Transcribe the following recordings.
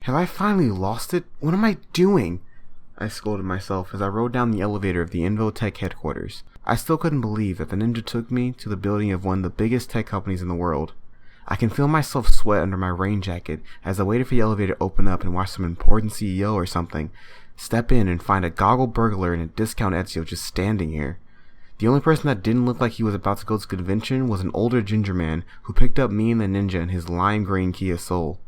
Have I finally lost it? What am I doing? I scolded myself as I rode down the elevator of the Invotech headquarters. I still couldn't believe that the ninja took me to the building of one of the biggest tech companies in the world. I can feel myself sweat under my rain jacket as I waited for the elevator to open up and watch some important CEO or something step in and find a goggle burglar and a discount Ezio just standing here. The only person that didn't look like he was about to go to the convention was an older ginger man who picked up me and the ninja in his lime green Kia Soul.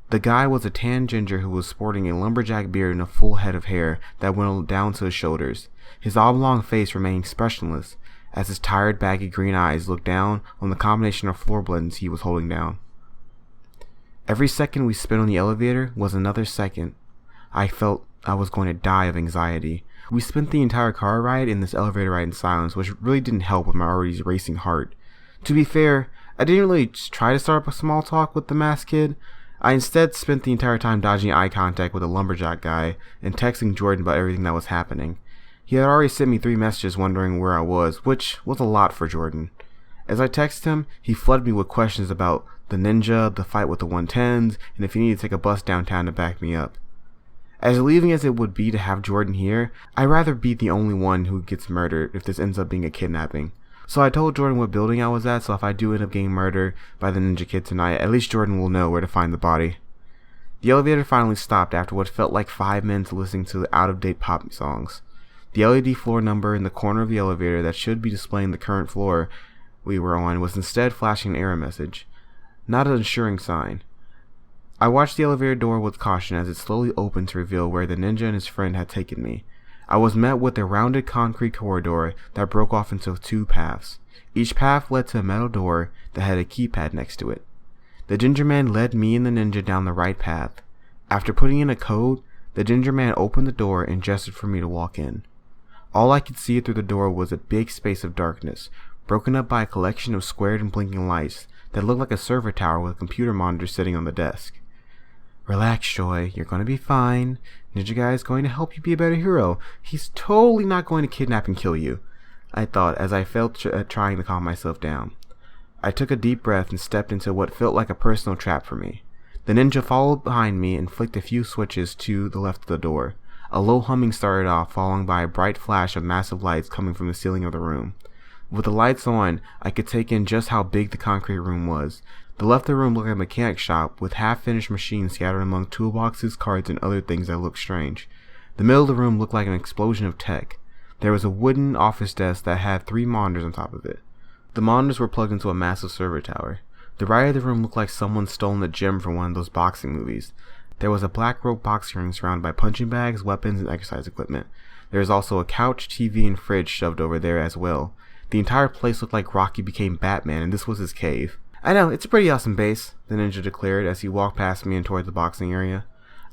The guy was a tan ginger who was sporting a lumberjack beard and a full head of hair that went down to his shoulders. His oblong face remained expressionless as his tired, baggy green eyes looked down on the combination of floor buttons he was holding down. Every second we spent on the elevator was another second. I felt I was going to die of anxiety. We spent the entire car ride in this elevator ride in silence, which really didn't help with my already racing heart. To be fair, I didn't really try to start up a small talk with the masked kid. I instead spent the entire time dodging eye contact with the lumberjack guy and texting Jordan about everything that was happening. He had already sent me 3 messages wondering where I was, which was a lot for Jordan. As I texted him, he flooded me with questions about the ninja, the fight with the 110s, and if he needed to take a bus downtown to back me up. As relieving as it would be to have Jordan here, I'd rather be the only one who gets murdered if this ends up being a kidnapping. So I told Jordan what building I was at, so if I do end up getting murdered by the ninja kid tonight, at least Jordan will know where to find the body. The elevator finally stopped after what felt like 5 minutes listening to the out-of-date pop songs. The LED floor number in the corner of the elevator that should be displaying the current floor we were on was instead flashing an error message, not an assuring sign. I watched the elevator door with caution as it slowly opened to reveal where the ninja and his friend had taken me. I was met with a rounded concrete corridor that broke off into 2 paths. Each path led to a metal door that had a keypad next to it. The ginger man led me and the ninja down the right path. After putting in a code, the ginger man opened the door and gestured for me to walk in. All I could see through the door was a big space of darkness, broken up by a collection of squared and blinking lights that looked like a server tower with a computer monitor sitting on the desk. Relax, Shoy. You're going to be fine. Ninja Guy is going to help you be a better hero. He's totally not going to kidnap and kill you, I thought as I felt trying to calm myself down. I took a deep breath and stepped into what felt like a personal trap for me. The ninja followed behind me and flicked a few switches to the left of the door. A low humming started off, followed by a bright flash of massive lights coming from the ceiling of the room. With the lights on, I could take in just how big the concrete room was. The left of the room looked like a mechanic shop, with half-finished machines scattered among toolboxes, carts, and other things that looked strange. The middle of the room looked like an explosion of tech. There was a wooden office desk that had 3 monitors on top of it. The monitors were plugged into a massive server tower. The right of the room looked like someone stolen a gem from one of those boxing movies. There was a black rope boxing ring surrounded by punching bags, weapons, and exercise equipment. There was also a couch, TV, and fridge shoved over there as well. The entire place looked like Rocky became Batman, and this was his cave. I know, it's a pretty awesome base, the ninja declared as he walked past me and toward the boxing area.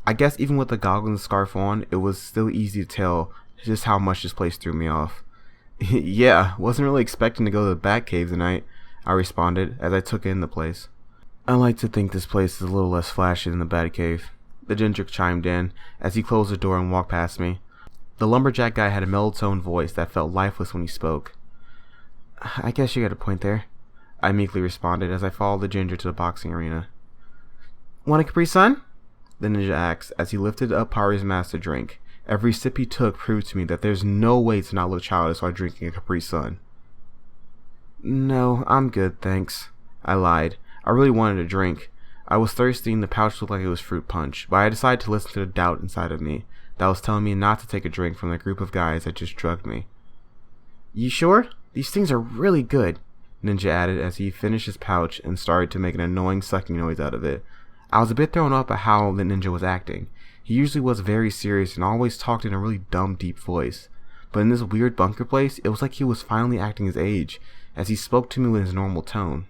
I guess even with the goggles and scarf on, it was still easy to tell just how much this place threw me off. Yeah, wasn't really expecting to go to the Batcave tonight, I responded as I took in the place. I like to think this place is a little less flashy than the Batcave, the ginger chimed in as he closed the door and walked past me. The lumberjack guy had a mellow-toned voice that felt lifeless when he spoke. I guess you got a point there, I meekly responded as I followed the ginger to the boxing arena. Want a Capri Sun? The ninja asked as he lifted up Pari's mask to drink. Every sip he took proved to me that there's no way to not look childish while drinking a Capri Sun. No, I'm good, thanks, I lied. I really wanted a drink. I was thirsty and the pouch looked like it was fruit punch, but I decided to listen to the doubt inside of me that was telling me not to take a drink from the group of guys that just drugged me. You sure? These things are really good, Ninja added as he finished his pouch and started to make an annoying sucking noise out of it. I was a bit thrown off by how the ninja was acting. He usually was very serious and always talked in a really dumb, deep voice. But in this weird bunker place, it was like he was finally acting his age, as he spoke to me with his normal tone.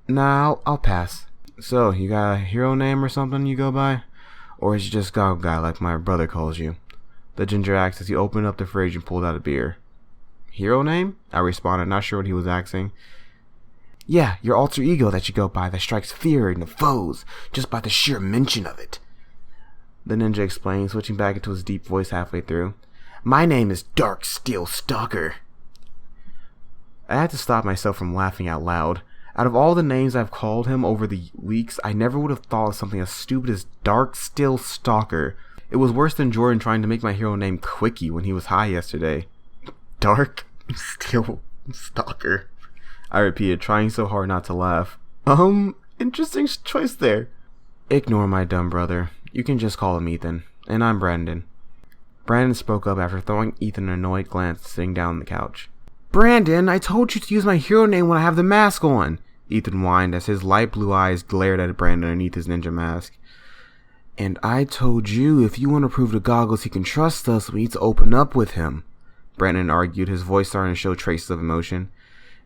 Nah, I'll pass. So, you got a hero name or something you go by? Or is you just Goggle Guy like my brother calls you? The ginger asked as he opened up the fridge and pulled out a beer. Hero name? I responded, not sure what he was asking. Yeah, your alter ego that you go by that strikes fear in the foes, just by the sheer mention of it. The ninja explained, switching back into his deep voice halfway through. My name is Dark Steel Stalker. I had to stop myself from laughing out loud. Out of all the names I've called him over the weeks, I never would have thought of something as stupid as Dark Still Stalker. It was worse than Jordan trying to make my hero name Quickie when he was high yesterday. Dark Still Stalker, I repeated, trying so hard not to laugh. Interesting choice there. Ignore my dumb brother. You can just call him Ethan. And I'm Brandon. Brandon spoke up after throwing Ethan an annoyed glance sitting down on the couch. Brandon, I told you to use my hero name when I have the mask on, Ethan whined as his light blue eyes glared at Brandon underneath his ninja mask. And I told you if you want to prove to Goggles he can trust us, we need to open up with him, Brandon argued, his voice starting to show traces of emotion.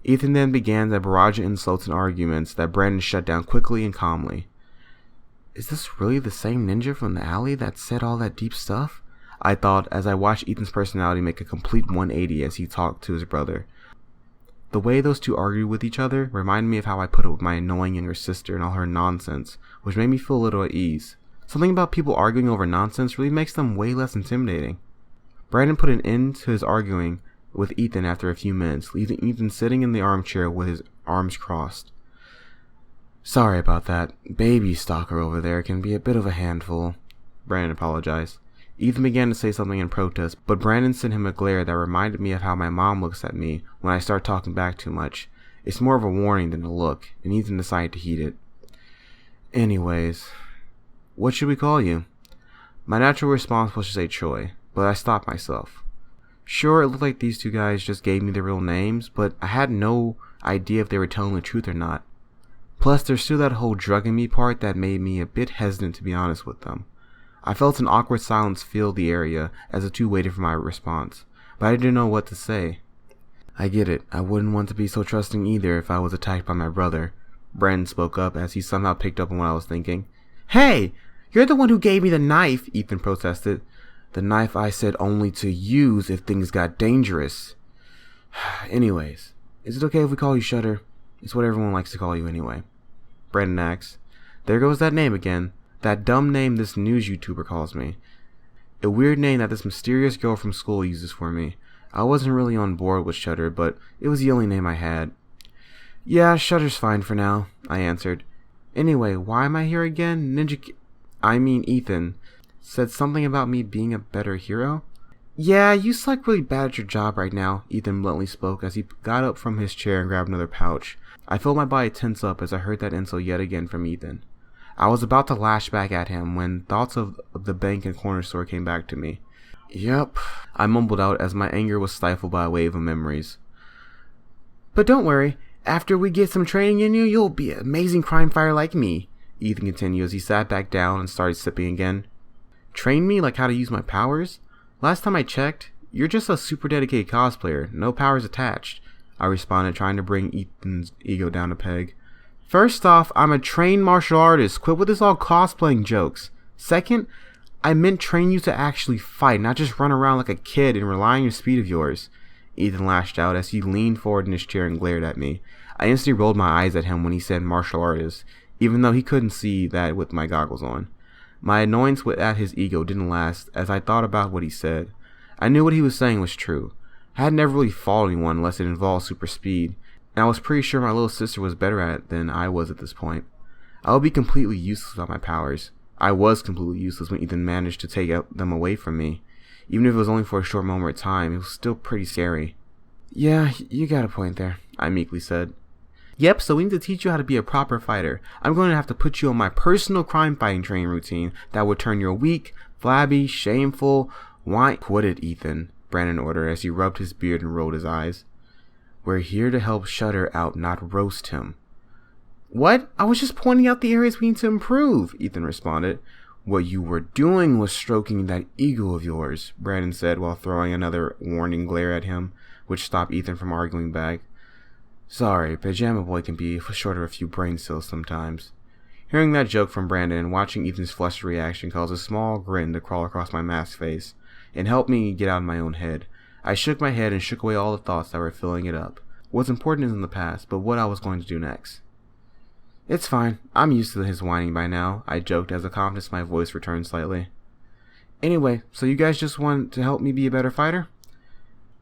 Ethan then began a barrage of insults and arguments that Brandon shut down quickly and calmly. Is this really the same ninja from the alley that said all that deep stuff? I thought as I watched Ethan's personality make a complete 180 as he talked to his brother. The way those two argued with each other reminded me of how I put up with my annoying younger sister and all her nonsense, which made me feel a little at ease. Something about people arguing over nonsense really makes them way less intimidating. Brandon put an end to his arguing with Ethan after a few minutes, leaving Ethan sitting in the armchair with his arms crossed. Sorry about that. Baby stalker over there can be a bit of a handful, Brandon apologized. Ethan began to say something in protest, but Brandon sent him a glare that reminded me of how my mom looks at me when I start talking back too much. It's more of a warning than a look, and Ethan decided to heed it. Anyways, what should we call you? My natural response was to say Troy, but I stopped myself. Sure, it looked like these two guys just gave me their real names, but I had no idea if they were telling the truth or not. Plus, there's still that whole drugging me part that made me a bit hesitant to be honest with them. I felt an awkward silence fill the area as the two waited for my response, but I didn't know what to say. I get it. I wouldn't want to be so trusting either if I was attacked by my brother. Brandon spoke up as he somehow picked up on what I was thinking. Hey! You're the one who gave me the knife, Ethan protested. The knife I said only to use if things got dangerous. Anyways, is it okay if we call you Shutter? It's what everyone likes to call you anyway. Brandon asked. There goes that name again. That dumb name this news YouTuber calls me. A weird name that this mysterious girl from school uses for me. I wasn't really on board with Shutter, but it was the only name I had. Yeah, Shutter's fine for now, I answered. Anyway, why am I here again? Ethan said something about me being a better hero? Yeah, you suck really bad at your job right now, Ethan bluntly spoke as he got up from his chair and grabbed another pouch. I felt my body tense up as I heard that insult yet again from Ethan. I was about to lash back at him when thoughts of the bank and corner store came back to me. Yup, I mumbled out as my anger was stifled by a wave of memories. But don't worry, after we get some training in you, you'll be an amazing crime fighter like me, Ethan continued as he sat back down and started sipping again. Train me like how to use my powers? Last time I checked, you're just a super dedicated cosplayer, no powers attached, I responded, trying to bring Ethan's ego down a peg. First off, I'm a trained martial artist. Quit with this all cosplaying jokes. Second, I meant train you to actually fight, not just run around like a kid and rely on your speed of yours. Ethan lashed out as he leaned forward in his chair and glared at me. I instantly rolled my eyes at him when he said martial artist, even though he couldn't see that with my goggles on. My annoyance at his ego didn't last as I thought about what he said. I knew what he was saying was true. I had never really fought anyone unless it involved super speed, and I was pretty sure my little sister was better at it than I was at this point. I would be completely useless without my powers. I was completely useless when Ethan managed to take them away from me. Even if it was only for a short moment of time, it was still pretty scary. Yeah, you got a point there, I meekly said. Yep, so we need to teach you how to be a proper fighter. I'm going to have to put you on my personal crime fighting training routine that would turn your weak, flabby, shameful, Quit it, Ethan, Brandon ordered as he rubbed his beard and rolled his eyes. We're here to help Shutter out, not roast him. What? I was just pointing out the areas we need to improve, Ethan responded. What you were doing was stroking that ego of yours, Brandon said while throwing another warning glare at him, which stopped Ethan from arguing back. Sorry, Pajama Boy can be short of a few brain cells sometimes. Hearing that joke from Brandon and watching Ethan's flushed reaction caused a small grin to crawl across my masked face and helped me get out of my own head. I shook my head and shook away all the thoughts that were filling it up. What's important is in the past, but what I was going to do next. It's fine. I'm used to his whining by now, I joked as the confidence in my voice returned slightly. Anyway, so you guys just want to help me be a better fighter?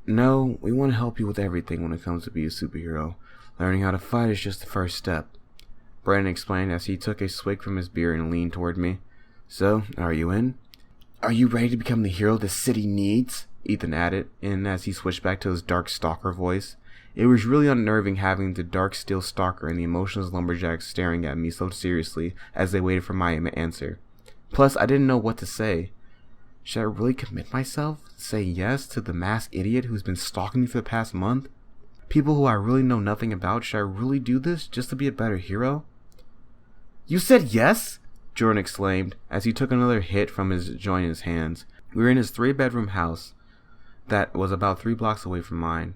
No, we want to help you with everything when it comes to being a superhero. Learning how to fight is just the first step, Brandon explained as he took a swig from his beer and leaned toward me. So, are you in? Are you ready to become the hero the city needs? Ethan added, and as he switched back to his dark stalker voice. It was really unnerving having the dark steel stalker and the emotionless lumberjack staring at me so seriously as they waited for my answer. Plus, I didn't know what to say. Should I really commit myself? Say yes to the masked idiot who's been stalking me for the past month? People who I really know nothing about? Should I really do this just to be a better hero? You said yes? Jordan exclaimed as he took another hit from his joint in his hands. We were in his 3-bedroom house that was about 3 blocks away from mine.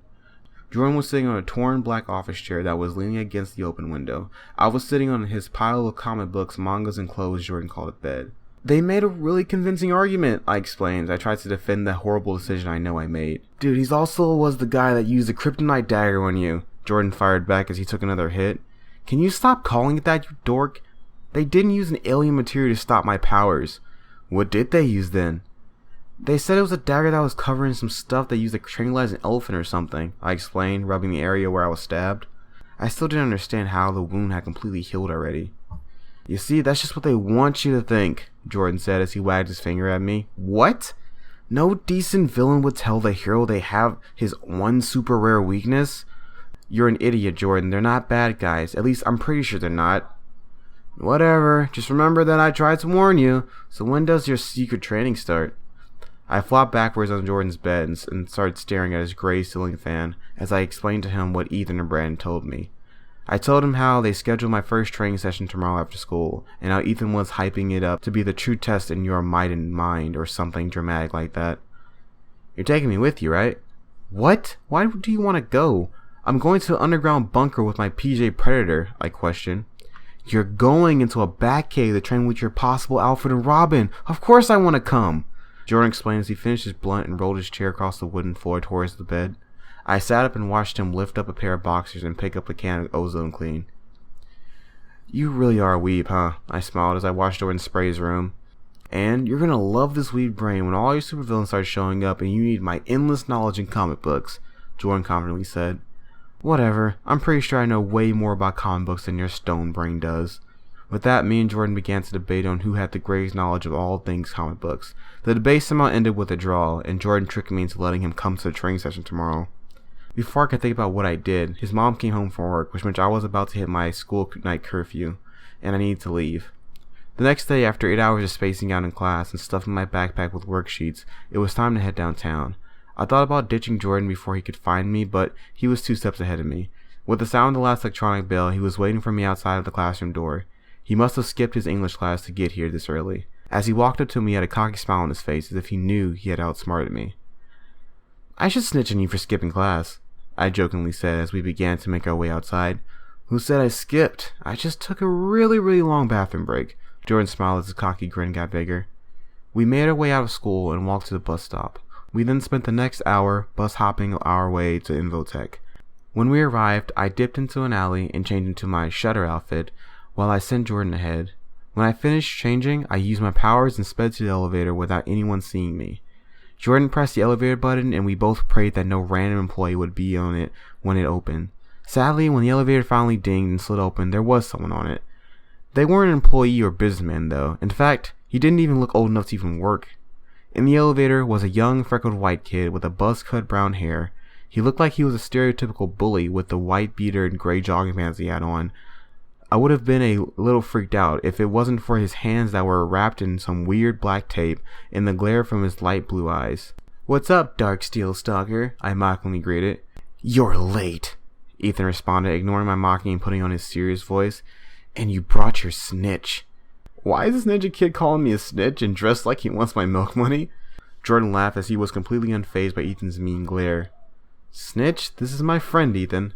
Jordan was sitting on a torn black office chair that was leaning against the open window. I was sitting on his pile of comic books, mangas, and clothes Jordan called it bed. They made a really convincing argument, I explained. I tried to defend the horrible decision I know I made. Dude, he's also was the guy that used the kryptonite dagger on you, Jordan fired back as he took another hit. Can you stop calling it that, you dork? They didn't use an alien material to stop my powers. What did they use then? They said it was a dagger that was covered in some stuff they used to tranquilize an elephant or something, I explained, rubbing the area where I was stabbed. I still didn't understand how the wound had completely healed already. You see, that's just what they want you to think, Jordan said as he wagged his finger at me. What? No decent villain would tell the hero they have his one super rare weakness? You're an idiot, Jordan. They're not bad guys. At least I'm pretty sure they're not. Whatever. Just remember that I tried to warn you. So when does your secret training start? I flopped backwards on Jordan's bed and started staring at his gray ceiling fan as I explained to him what Ethan and Brandon told me. I told him how they scheduled my first training session tomorrow after school, and how Ethan was hyping it up to be the true test in your might and mind or something dramatic like that. You're taking me with you, right? What? Why do you want to go? I'm going to an underground bunker with my PJ Predator, I questioned. You're going into a Batcave to train with your possible Alfred and Robin. Of course I want to come. Jordan explained as he finished his blunt and rolled his chair across the wooden floor towards the bed. I sat up and watched him lift up a pair of boxers and pick up a can of Ozone Clean. You really are a weeb, huh? I smiled as I watched Jordan spray his room. And you're gonna love this weeb brain when all your supervillains start showing up and you need my endless knowledge in comic books, Jordan confidently said. Whatever, I'm pretty sure I know way more about comic books than your stone brain does. With that, me and Jordan began to debate on who had the greatest knowledge of all things comic books. The debate somehow ended with a draw, and Jordan tricked me into letting him come to the training session tomorrow. Before I could think about what I did, his mom came home from work, which meant I was about to hit my school night curfew, and I needed to leave. The next day, after 8 hours of spacing out in class and stuffing my backpack with worksheets, it was time to head downtown. I thought about ditching Jordan before he could find me, but he was 2 steps ahead of me. With the sound of the last electronic bell, he was waiting for me outside of the classroom door. He must have skipped his English class to get here this early. As he walked up to me, he had a cocky smile on his face, as if he knew he had outsmarted me. I should snitch on you for skipping class, I jokingly said as we began to make our way outside. Who said I skipped? I just took a really long bathroom break. Jordan smiled as his cocky grin got bigger. We made our way out of school and walked to the bus stop. We then spent the next hour bus hopping our way to Invotech. When we arrived, I dipped into an alley and changed into my Shutter outfit while I sent Jordan ahead. When I finished changing, I used my powers and sped to the elevator without anyone seeing me. Jordan pressed the elevator button and we both prayed that no random employee would be on it when it opened. Sadly, when the elevator finally dinged and slid open, there was someone on it. They weren't an employee or businessman though. In fact, he didn't even look old enough to even work. In the elevator was a young freckled white kid with a buzz-cut brown hair. He looked like he was a stereotypical bully with the white beater and gray jogging pants he had on. I would have been a little freaked out if it wasn't for his hands that were wrapped in some weird black tape and the glare from his light blue eyes. What's up, Dark Steel Stalker? I mockingly greeted. You're late, Ethan responded, ignoring my mocking and putting on his serious voice. And you brought your snitch. Why is this ninja kid calling me a snitch and dressed like he wants my milk money? Jordan laughed as he was completely unfazed by Ethan's mean glare. Snitch? This is my friend, Ethan.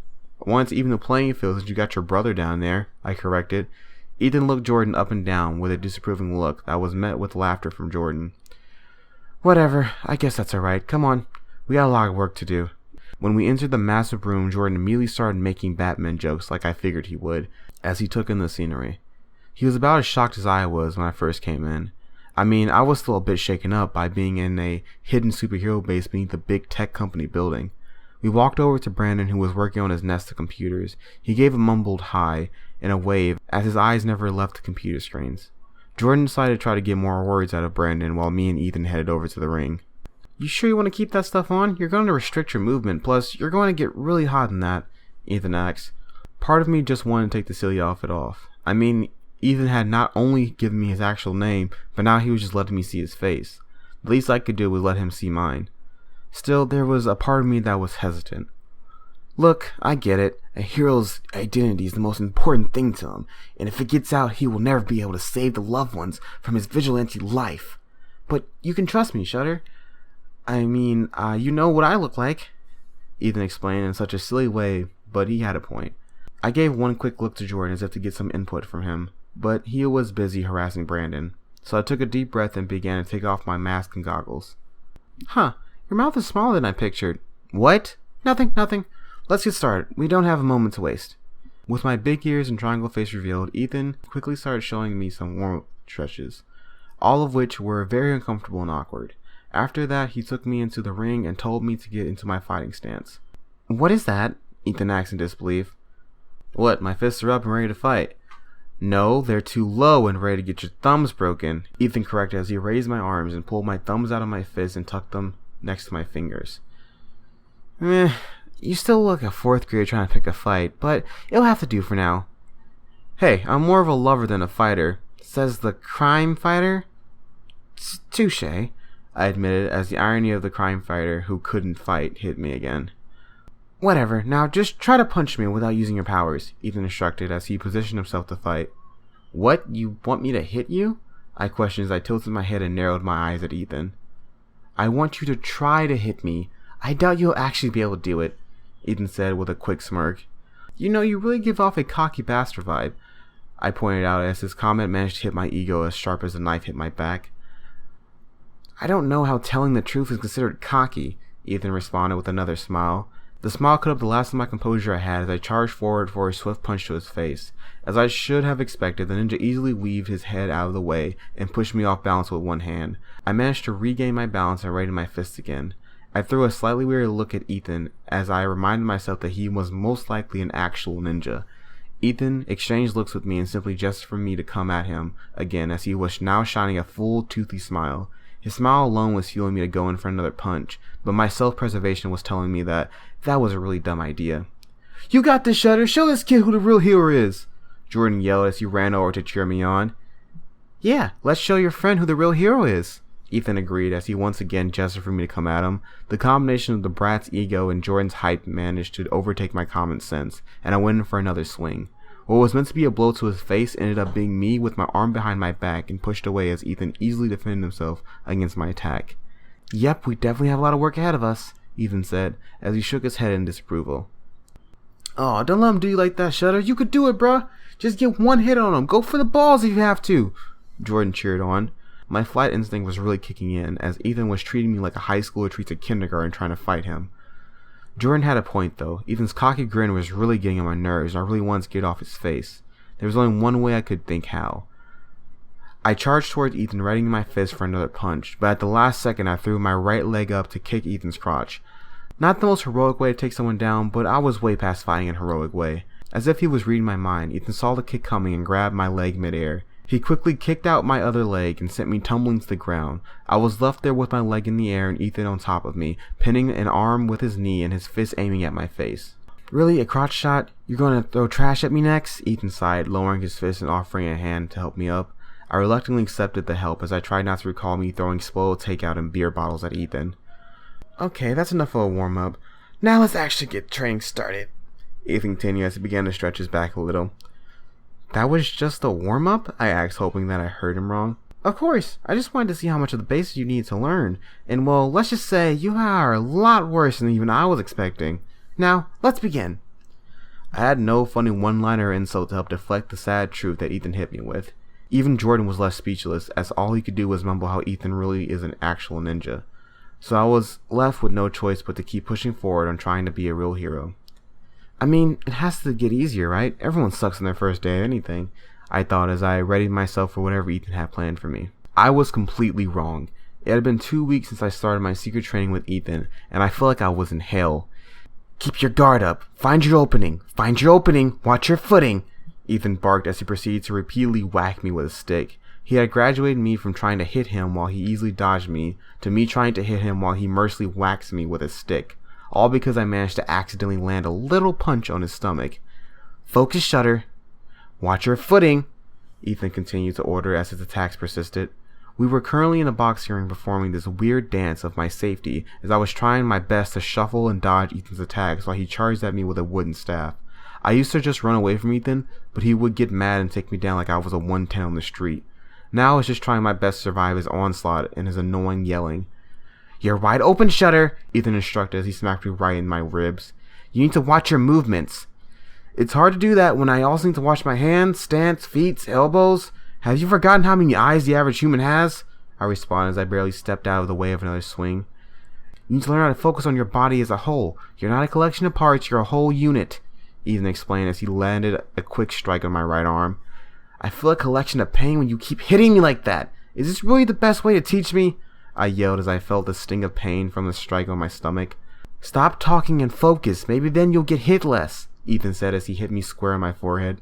I wanted to even the playing field since you got your brother down there, I corrected. Ethan looked Jordan up and down with a disapproving look that was met with laughter from Jordan. Whatever, I guess that's alright. Come on, we got a lot of work to do. When we entered the massive room, Jordan immediately started making Batman jokes like I figured he would, as he took in the scenery. He was about as shocked as I was when I first came in. I mean, I was still a bit shaken up by being in a hidden superhero base beneath a big tech company building. We walked over to Brandon, who was working on his Nest of computers. He gave a mumbled hi and a wave as his eyes never left the computer screens. Jordan decided to try to get more words out of Brandon while me and Ethan headed over to the ring. You sure you want to keep that stuff on? You're going to restrict your movement, plus you're going to get really hot in that, Ethan asked. Part of me just wanted to take the silly outfit off. I mean, Ethan had not only given me his actual name, but now he was just letting me see his face. The least I could do was let him see mine. Still, there was a part of me that was hesitant. Look, I get it. A hero's identity is the most important thing to him, and if it gets out, he will never be able to save the loved ones from his vigilante life. But you can trust me, Shutter. I mean, you know what I look like, Ethan explained in such a silly way, but he had a point. I gave one quick look to Jordan as if to get some input from him, but he was busy harassing Brandon, so I took a deep breath and began to take off my mask and goggles. Huh, your mouth is smaller than I pictured. What? Nothing. Let's get started. We don't have a moment to waste. With my big ears and triangle face revealed, Ethan quickly started showing me some warm-up stretches, all of which were very uncomfortable and awkward. After that, he took me into the ring and told me to get into my fighting stance. What is that? Ethan asked in disbelief. What, my fists are up and ready to fight? No, they're too low and ready to get your thumbs broken, Ethan corrected as he raised my arms and pulled my thumbs out of my fists and tucked them next to my fingers. You still look like a fourth grader trying to pick a fight, but it'll have to do for now. Hey, I'm more of a lover than a fighter, says the crime fighter. Touche, I admitted as the irony of the crime fighter who couldn't fight hit me again. Whatever, now just try to punch me without using your powers, Ethan instructed as he positioned himself to fight. What, you want me to hit you? I questioned as I tilted my head and narrowed my eyes at Ethan. I want you to try to hit me. I doubt you'll actually be able to do it, Ethan said with a quick smirk. You know, you really give off a cocky bastard vibe, I pointed out as his comment managed to hit my ego as sharp as a knife hit my back. I don't know how telling the truth is considered cocky, Ethan responded with another smile. The smile cut up the last of my composure I had as I charged forward for a swift punch to his face. As I should have expected, the ninja easily weaved his head out of the way and pushed me off balance with one hand. I managed to regain my balance and raised my fists again. I threw a slightly weary look at Ethan as I reminded myself that he was most likely an actual ninja. Ethan exchanged looks with me and simply gestured for me to come at him again as he was now shining a full, toothy smile. His smile alone was fueling me to go in for another punch, but my self-preservation was telling me that was a really dumb idea. You got this, Shutter! Show this kid who the real hero is! Jordan yelled as he ran over to cheer me on. Yeah, let's show your friend who the real hero is, Ethan agreed as he once again gestured for me to come at him. The combination of the brat's ego and Jordan's hype managed to overtake my common sense, and I went in for another swing. What was meant to be a blow to his face ended up being me with my arm behind my back and pushed away as Ethan easily defended himself against my attack. Yep, we definitely have a lot of work ahead of us, Ethan said as he shook his head in disapproval. Oh, don't let him do you like that, Shutter. You could do it, bruh. Just get one hit on him. Go for the balls if you have to, Jordan cheered on. My flight instinct was really kicking in as Ethan was treating me like a high schooler treats a kindergarten trying to fight him. Jordan had a point though. Ethan's cocky grin was really getting on my nerves and I really wanted to get off his face. There was only one way I could think how. I charged towards Ethan, readying my fist for another punch, but at the last second I threw my right leg up to kick Ethan's crotch. Not the most heroic way to take someone down, but I was way past fighting in a heroic way. As if he was reading my mind, Ethan saw the kick coming and grabbed my leg midair. He quickly kicked out my other leg and sent me tumbling to the ground. I was left there with my leg in the air and Ethan on top of me, pinning an arm with his knee and his fist aiming at my face. Really, a crotch shot? You're gonna throw trash at me next? Ethan sighed, lowering his fist and offering a hand to help me up. I reluctantly accepted the help as I tried not to recall me throwing spoiled takeout and beer bottles at Ethan. Okay, that's enough of a warm-up. Now let's actually get training started, Ethan continued as he began to stretch his back a little. That was just a warm-up? I asked, hoping that I heard him wrong. Of course, I just wanted to see how much of the basics you need to learn. And well, let's just say you are a lot worse than even I was expecting. Now, let's begin. I had no funny one-liner or insult to help deflect the sad truth that Ethan hit me with. Even Jordan was left speechless, as all he could do was mumble how Ethan really is an actual ninja. So I was left with no choice but to keep pushing forward on trying to be a real hero. I mean, it has to get easier, right? Everyone sucks on their first day at anything, I thought as I readied myself for whatever Ethan had planned for me. I was completely wrong. It had been 2 weeks since I started my secret training with Ethan, and I felt like I was in hell. Keep your guard up. Find your opening. Find your opening. Watch your footing. Ethan barked as he proceeded to repeatedly whack me with a stick. He had graduated me from trying to hit him while he easily dodged me to me trying to hit him while he mercilessly whacks me with a stick. All because I managed to accidentally land a little punch on his stomach. Focus, Shutter. Watch your footing, Ethan continued to order as his attacks persisted. We were currently in a boxing ring performing this weird dance of my safety as I was trying my best to shuffle and dodge Ethan's attacks while he charged at me with a wooden staff. I used to just run away from Ethan, but he would get mad and take me down like I was a 110 on the street. Now I was just trying my best to survive his onslaught and his annoying yelling. You're wide open, Shutter, Ethan instructed as he smacked me right in my ribs. You need to watch your movements. It's hard to do that when I also need to watch my hands, stance, feet, elbows. Have you forgotten how many eyes the average human has? I responded as I barely stepped out of the way of another swing. You need to learn how to focus on your body as a whole. You're not a collection of parts, you're a whole unit, Ethan explained as he landed a quick strike on my right arm. I feel a collection of pain when you keep hitting me like that. Is this really the best way to teach me? I yelled as I felt the sting of pain from the strike on my stomach. Stop talking and focus. Maybe then you'll get hit less, Ethan said as he hit me square on my forehead.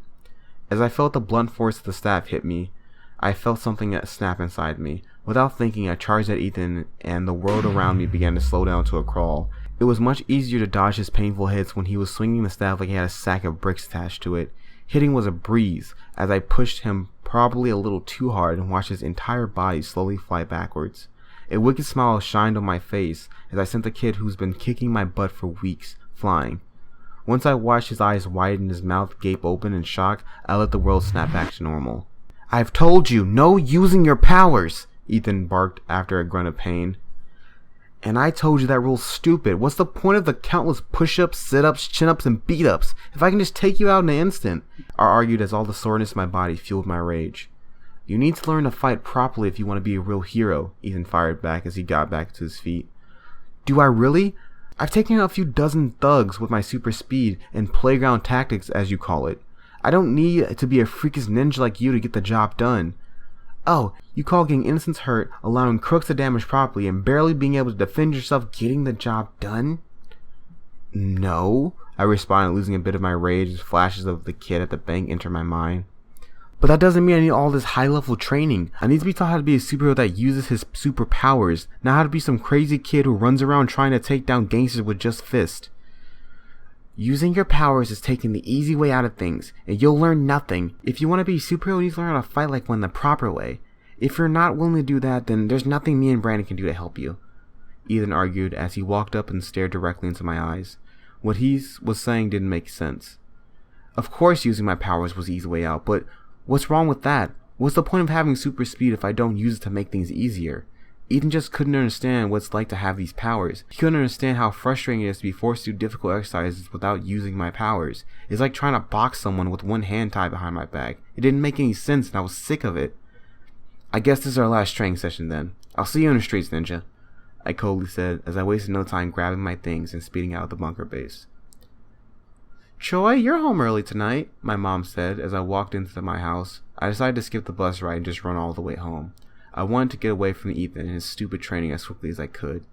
As I felt the blunt force of the staff hit me, I felt something snap inside me. Without thinking, I charged at Ethan and the world around me began to slow down to a crawl. It was much easier to dodge his painful hits when he was swinging the staff like he had a sack of bricks attached to it. Hitting was a breeze as I pushed him probably a little too hard and watched his entire body slowly fly backwards. A wicked smile shined on my face as I sent the kid who's been kicking my butt for weeks flying. Once I watched his eyes widen and his mouth gape open in shock, I let the world snap back to normal. I've told you, no using your powers, Ethan barked after a grunt of pain. And I told you that rule's stupid. What's the point of the countless push-ups, sit-ups, chin-ups, and beat-ups if I can just take you out in an instant? I argued as all the soreness in my body fueled my rage. You need to learn to fight properly if you want to be a real hero, Ethan fired back as he got back to his feet. Do I really? I've taken out a few dozen thugs with my super speed and playground tactics, as you call it. I don't need to be a freakish ninja like you to get the job done. Oh, you call getting innocents hurt, allowing crooks to damage properly, and barely being able to defend yourself getting the job done? No, I responded, losing a bit of my rage as flashes of the kid at the bank entered my mind. But that doesn't mean I need all this high-level training. I need to be taught how to be a superhero that uses his superpowers, not how to be some crazy kid who runs around trying to take down gangsters with just fists. Using your powers is taking the easy way out of things, and you'll learn nothing. If you want to be a superhero, you need to learn how to fight like one the proper way. If you're not willing to do that, then there's nothing me and Brandon can do to help you, Ethan argued as he walked up and stared directly into my eyes. What he was saying didn't make sense. Of course using my powers was the easy way out, but what's wrong with that? What's the point of having super speed if I don't use it to make things easier? Ethan just couldn't understand what it's like to have these powers. He couldn't understand how frustrating it is to be forced to do difficult exercises without using my powers. It's like trying to box someone with one hand tied behind my back. It didn't make any sense and I was sick of it. I guess this is our last training session then. I'll see you in the streets, Ninja, I coldly said as I wasted no time grabbing my things and speeding out of the bunker base. Troy, you're home early tonight, my mom said as I walked into my house. I decided to skip the bus ride and just run all the way home. I wanted to get away from Ethan and his stupid training as quickly as I could.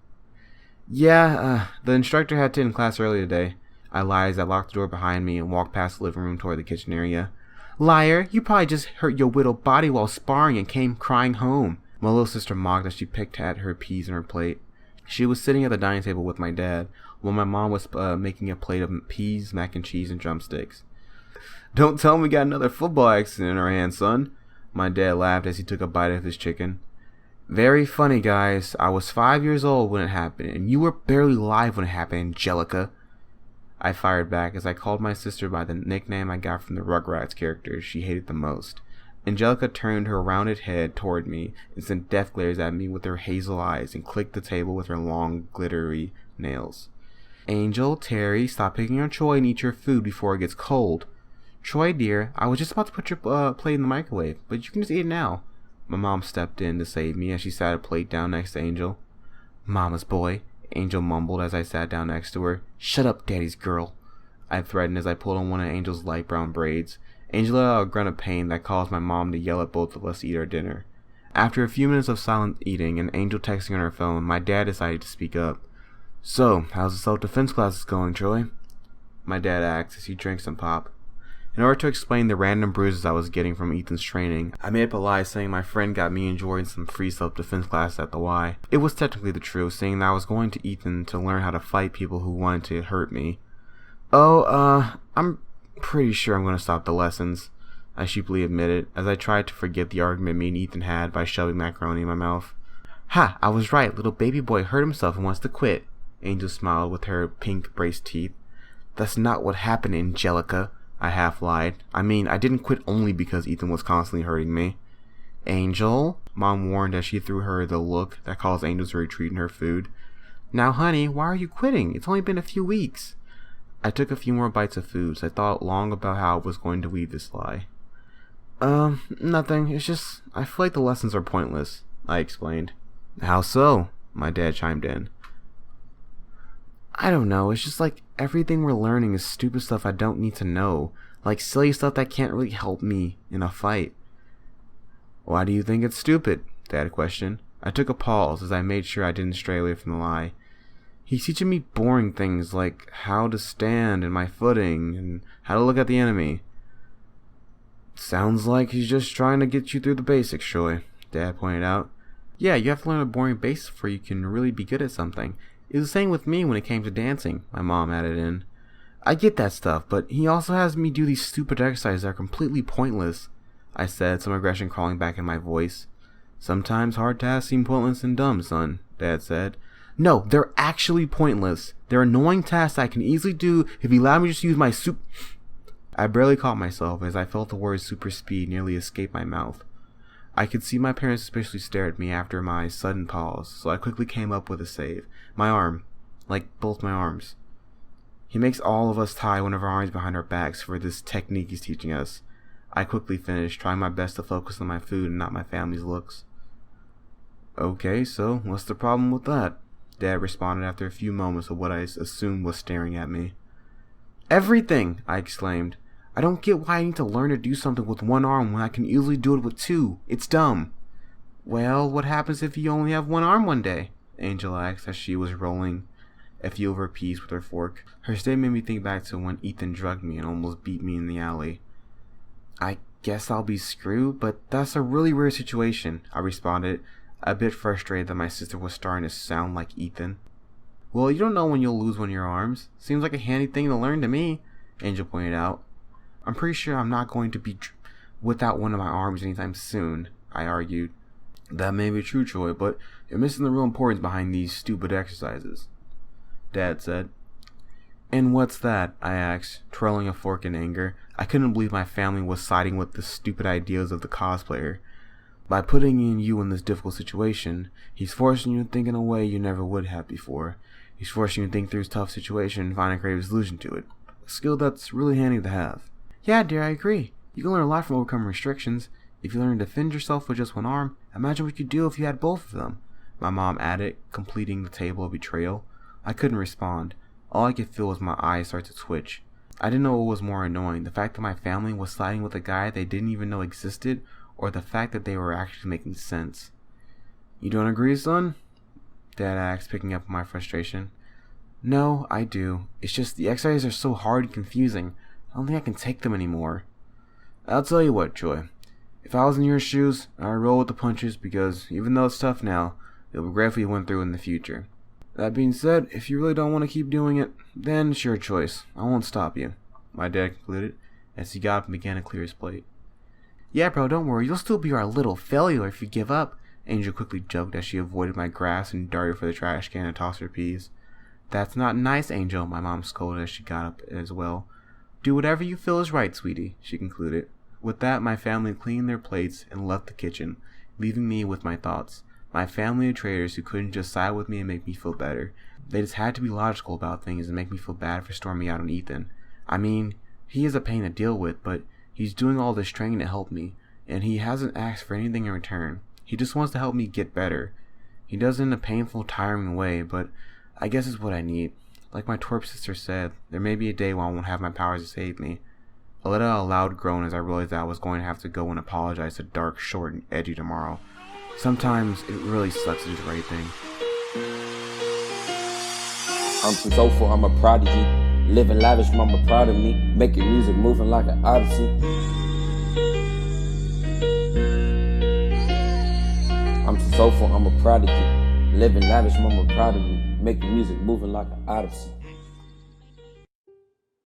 Yeah, the instructor had to end class early today. I lied as I locked the door behind me and walked past the living room toward the kitchen area. Liar, you probably just hurt your whittled body while sparring and came crying home. My little sister mocked as she picked at her peas in her plate. She was sitting at the dining table with my dad, while my mom was making a plate of peas, mac and cheese, and drumsticks. Don't tell me we got another football accident in our hands, son. My dad laughed as he took a bite of his chicken. Very funny, guys. I was 5 years old when it happened, and you were barely alive when it happened, Angelica. I fired back as I called my sister by the nickname I got from the Rugrats character she hated the most. Angelica turned her rounded head toward me and sent death glares at me with her hazel eyes and clicked the table with her long, glittery nails. Angel, Terry, stop picking on Troy and eat your food before it gets cold. Troy, dear, I was just about to put your plate in the microwave, but you can just eat it now. My mom stepped in to save me as she sat a plate down next to Angel. Mama's boy, Angel mumbled as I sat down next to her. Shut up, Daddy's girl, I threatened as I pulled on one of Angel's light brown braids. Angel let out a grunt of pain that caused my mom to yell at both of us to eat our dinner. After a few minutes of silent eating and Angel texting on her phone, my dad decided to speak up. So, how's the self-defense classes going, Troy? My dad asked as he drank some pop. In order to explain the random bruises I was getting from Ethan's training, I made up a lie saying my friend got me and Jordan some free self-defense classes at the Y. It was technically the truth, saying that I was going to Ethan to learn how to fight people who wanted to hurt me. I'm pretty sure I'm going to stop the lessons, I sheepishly admitted, as I tried to forget the argument me and Ethan had by shoving macaroni in my mouth. Ha! I was right, little baby boy hurt himself and wants to quit. Angel smiled with her pink braced teeth. That's not what happened, Angelica, I half lied. I mean, I didn't quit only because Ethan was constantly hurting me. Angel? Mom warned as she threw her the look that caused Angel to retreat in her food. Now, honey, why are you quitting? It's only been a few weeks. I took a few more bites of food, so I thought long about how I was going to weave this lie. Nothing. It's just, I feel like the lessons are pointless, I explained. How so? My dad chimed in. I don't know, it's just like everything we're learning is stupid stuff I don't need to know. Like silly stuff that can't really help me in a fight. Why do you think it's stupid? Dad questioned. I took a pause as I made sure I didn't stray away from the lie. He's teaching me boring things like how to stand and my footing and how to look at the enemy. Sounds like he's just trying to get you through the basics, Troy, Dad pointed out. Yeah, you have to learn the boring basics before you can really be good at something. It was the same with me when it came to dancing, my mom added in. I get that stuff, but he also has me do these stupid exercises that are completely pointless, I said, some aggression crawling back in my voice. Sometimes hard tasks seem pointless and dumb, son, Dad said. No, they're actually pointless. They're annoying tasks I can easily do if you allow me to just use my I barely caught myself as I felt the word super speed nearly escape my mouth. I could see my parents suspiciously stare at me after my sudden pause, so I quickly came up with a save. My arm. Like, both my arms. He makes all of us tie one of our arms behind our backs for this technique he's teaching us. I quickly finished, trying my best to focus on my food and not my family's looks. Okay, so what's the problem with that? Dad responded after a few moments of what I assumed was staring at me. Everything! I exclaimed. I don't get why I need to learn to do something with one arm when I can easily do it with two. It's dumb. Well, what happens if you only have one arm one day? Angel asked as she was rolling a few of her peas with her fork. Her statement made me think back to when Ethan drugged me and almost beat me in the alley. I guess I'll be screwed, but that's a really weird situation, I responded, a bit frustrated that my sister was starting to sound like Ethan. Well, you don't know when you'll lose one of your arms. Seems like a handy thing to learn to me, Angel pointed out. I'm pretty sure I'm not going to be without one of my arms anytime soon, I argued. That may be true, Troy, but you're missing the real importance behind these stupid exercises, Dad said. And what's that? I asked, twirling a fork in anger. I couldn't believe my family was siding with the stupid ideas of the cosplayer. By putting you in this difficult situation, he's forcing you to think in a way you never would have before. He's forcing you to think through his tough situation and find a creative solution to it. A skill that's really handy to have. Yeah, dear, I agree. You can learn a lot from overcoming restrictions. If you learn to defend yourself with just one arm, imagine what you could do if you had both of them, my mom added, completing the table of betrayal. I couldn't respond. All I could feel was my eyes start to twitch. I didn't know what was more annoying, the fact that my family was siding with a guy they didn't even know existed, or the fact that they were actually making sense. You don't agree, son? Dad asked, picking up on my frustration. No, I do. It's just the exercises are so hard and confusing. I don't think I can take them anymore. I'll tell you what, Troy. If I was in your shoes, I'd roll with the punches because even though it's tough now, you'll regret if you went through in the future. That being said, if you really don't want to keep doing it, then it's your choice. I won't stop you, my dad concluded as he got up and began to clear his plate. Yeah, bro, don't worry. You'll still be our little failure if you give up, Angel quickly joked as she avoided my grasp and darted for the trash can and tossed her peas. That's not nice, Angel, my mom scolded as she got up as well. Do whatever you feel is right, sweetie, she concluded. With that, my family cleaned their plates and left the kitchen, leaving me with my thoughts. My family of traitors who couldn't just side with me and make me feel better. They just had to be logical about things and make me feel bad for storming out on Ethan. I mean, he is a pain to deal with, but he's doing all this training to help me, and he hasn't asked for anything in return. He just wants to help me get better. He does it in a painful, tiring way, but I guess it's what I need. Like my twerp sister said, there may be a day when I won't have my powers to save me. I let out a loud groan as I realized that I was going to have to go and apologize to Dark, Short, and Edgy tomorrow. Sometimes it really sucks to do the right thing. I'm too soulful, I'm a prodigy. Living lavish, mama proud of me. Making music, moving like an odyssey. I'm too soulful, I'm a prodigy. Living lavish, mama proud of me. Making music, moving like an odyssey.